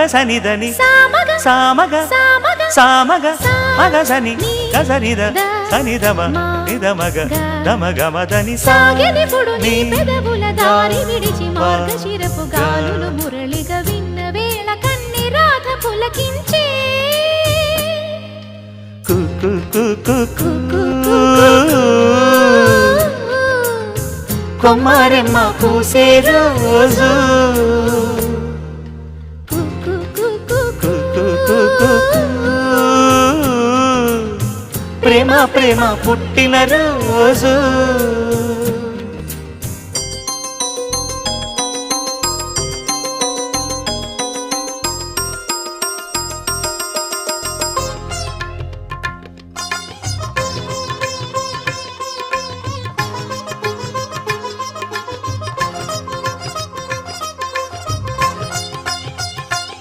సనిదని సామగ సామగ మగ సని గసనిద సనిదమ నిదమగ దమగమదని సాగెనిపుడు నీ పెదవుల దారి విడిచి మార్గశిరపు గాలులు మురళిగా విన్న వేళ కన్ని రాధ పులకించే కొమ్మారెమ్మ పూసే రోజు ప్రేమ ప్రేమ పుట్టిన రోజు